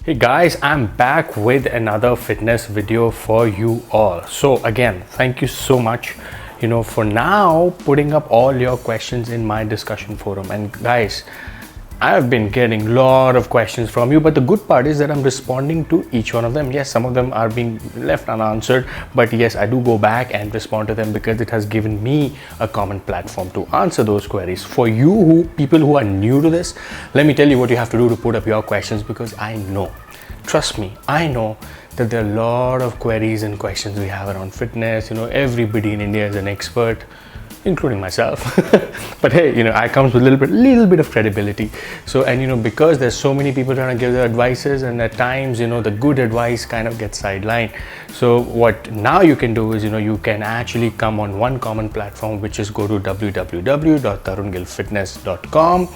Hey guys, I'm back with another fitness video for you all. So again, thank you so much, for now putting up all your questions in my discussion forum. And guys, I've been getting a lot of questions from you, but the good part is that I'm responding to each one of them. Yes, some of them are being left unanswered, but yes, I do go back and respond to them because it has given me a common platform to answer those queries. For you people who are new to this, let me tell you what you have to do to put up your questions, because I know, trust me, I know that there are a lot of queries and questions we have around fitness. Everybody in India is an expert, including myself. But hey, I come with a little bit of credibility. So, and because there's so many people trying to give their advices, and at times the good advice kind of gets sidelined. So what now you can do is you can actually come on one common platform, which is go to www.tarungillfitness.com,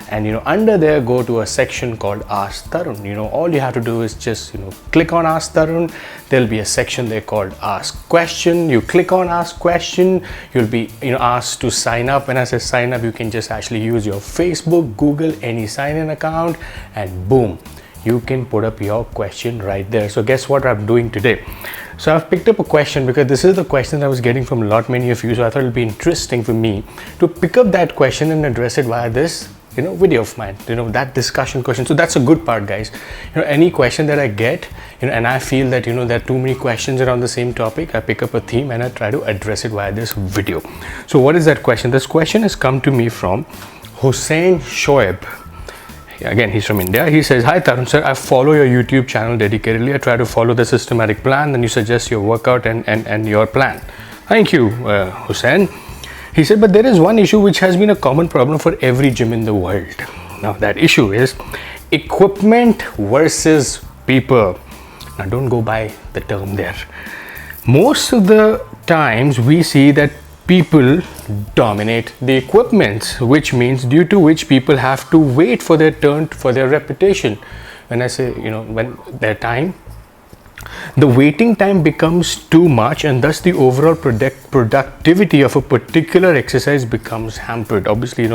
and under there go to a section called Ask Tarun. All you have to do is just click on Ask Tarun. There'll be a section there called Ask Question. You click on Ask Question, you'll be asked to sign up. When I say sign up, you can just actually use your Facebook, Google, any sign-in account, and boom, you can put up your question right there. So guess what I'm doing today? So I've picked up a question because this is the question I was getting from many of you. So I thought it'll be interesting for me to pick up that question and address it via this video of mine, that discussion question. So that's a good part, guys. Any question that I get, and I feel that there are too many questions around the same topic, I pick up a theme and I try to address it via this video. So what is that question? This question has come to me from Hussein Shoaib. Again, he's from India. He says, "Hi Tarun sir, I follow your YouTube channel dedicatedly. I try to follow the systematic plan, and you suggest your workout and your plan." Thank you, Hussein. He said, "But there is one issue which has been a common problem for every gym in the world. Now that issue is equipment versus people." Now don't go by the term there. Most of the times we see that people dominate the equipment, which means due to which people have to wait for their turn, for their repetition. When I say, when their time, the waiting time becomes too much, and thus the overall productivity of a particular exercise becomes hampered. Obviously,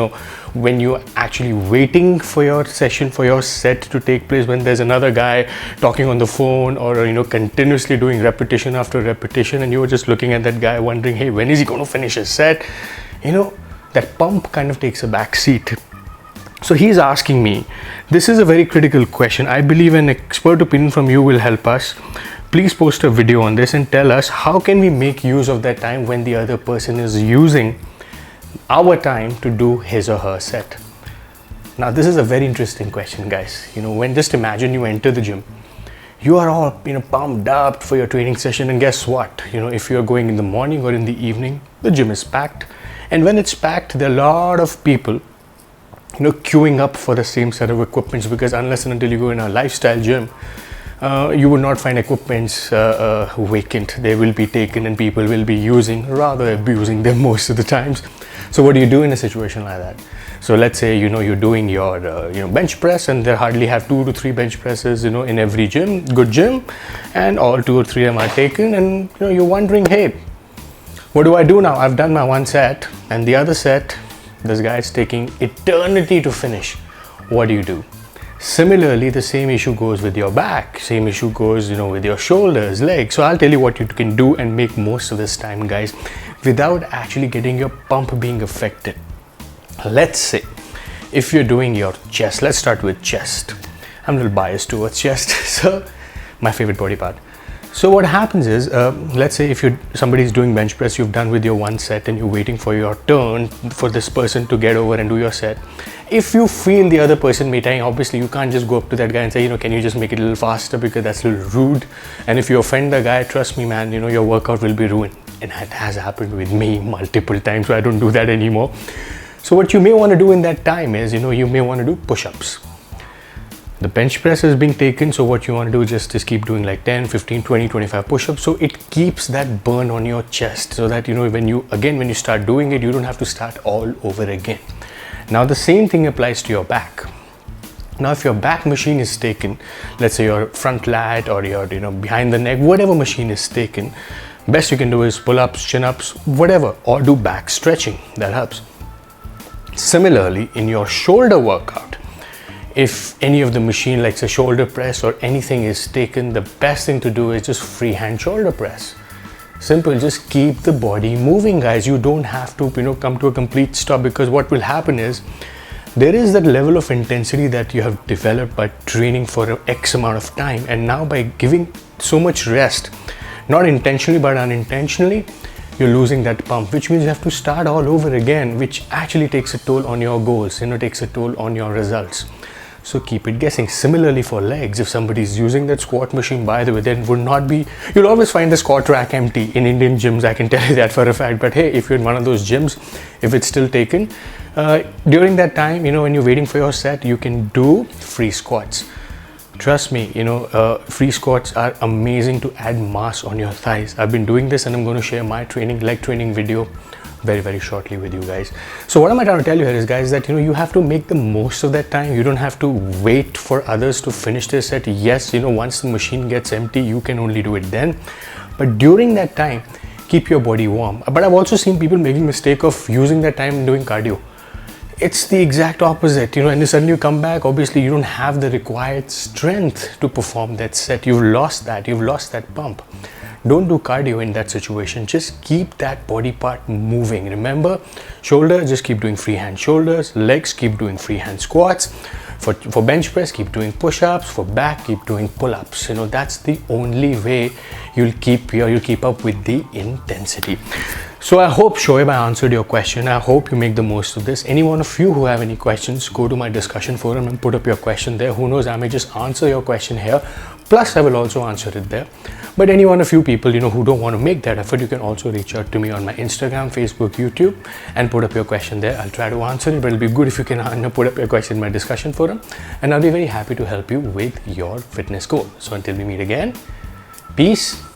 when you're actually waiting for your session, for your set to take place, when there's another guy talking on the phone or continuously doing repetition after repetition, and you're just looking at that guy wondering, hey, when is he going to finish his set? That pump kind of takes a back seat. So he's asking me, this is a very critical question. I believe an expert opinion from you will help us. Please post a video on this and tell us how can we make use of that time when the other person is using our time to do his or her set. Now this is a very interesting question, guys. When just imagine you enter the gym, you are all pumped up for your training session, and guess what? If you're going in the morning or in the evening, the gym is packed, and when it's packed, there are a lot of people queuing up for the same set of equipments, because unless and until you go in a lifestyle gym, you will not find equipments vacant. They will be taken and people will be rather abusing them most of the times. So what do you do in a situation like that? So let's say you're doing your bench press, and they hardly have 2 to 3 bench presses in every gym, good gym, and all 2 or 3 of them are taken, and you're wondering, hey, what do I do now? I've done my one set, and the other set, this guy is taking eternity to finish. What do you do? Similarly, the same issue goes with your back, same issue goes with your shoulders, legs. So I'll tell you what you can do and make most of this time, guys, without actually getting your pump being affected. Let's say if you're doing your chest, let's start with chest. I'm a little biased towards chest, so my favorite body part. So what happens is, let's say if somebody's doing bench press, you've done with your one set and you're waiting for your turn for this person to get over and do your set. If you feel the other person may time, obviously you can't just go up to that guy and say, can you just make it a little faster, because that's a little rude. And if you offend the guy, trust me, man, your workout will be ruined. And that has happened with me multiple times, so I don't do that anymore. So what you may want to do in that time is, you may want to do push-ups. The bench press is being taken, so what you want to do is just keep doing like 10, 15, 20, 25 push-ups. So it keeps that burn on your chest, so that when you start doing it, you don't have to start all over again. Now the same thing applies to your back. Now if your back machine is taken, let's say your front lat or your behind the neck, whatever machine is taken, best you can do is pull-ups, chin-ups, whatever, or do back stretching. That helps. Similarly, in your shoulder workout, If any of the machine like a shoulder press or anything is taken, the best thing to do is just freehand shoulder press. Simple, just keep the body moving, guys. You don't have to, come to a complete stop, because what will happen is there is that level of intensity that you have developed by training for X amount of time, and now by giving so much rest, not intentionally but unintentionally, you're losing that pump, which means you have to start all over again, which actually takes a toll on your goals, takes a toll on your results. So keep it guessing. Similarly for legs, if somebody is using that squat machine, by the way, then would not be, you'll always find the squat rack empty in Indian gyms, I can tell you that for a fact. But hey, if you're in one of those gyms, if it's still taken, during that time, when you're waiting for your set, you can do free squats. Trust me, free squats are amazing to add mass on your thighs. I've been doing this, and I'm going to share my leg training video very shortly with you guys. So what am I trying to tell you here is, guys, that you have to make the most of that time. You don't have to wait for others to finish their set. Yes, once the machine gets empty, you can only do it then, but during that time, keep your body warm. But I've also seen people making mistake of using that time and doing cardio. It's the exact opposite, and then suddenly you come back, obviously you don't have the required strength to perform that set. You've lost that pump. Don't do cardio in that situation. Just keep that body part moving. Remember, shoulder, just keep doing freehand shoulders. Legs, keep doing freehand squats. For bench press, keep doing push-ups. For back, keep doing pull-ups. That's the only way you'll keep up with the intensity. So I hope, Shoaib, I answered your question. I hope you make the most of this. Any one of you who have any questions, go to my discussion forum and put up your question there. Who knows, I may just answer your question here. Plus, I will also answer it there. But any one of you people, who don't want to make that effort, you can also reach out to me on my Instagram, Facebook, YouTube, and put up your question there. I'll try to answer it, but it'll be good if you can put up your question in my discussion forum, and I'll be very happy to help you with your fitness goal. So until we meet again, peace.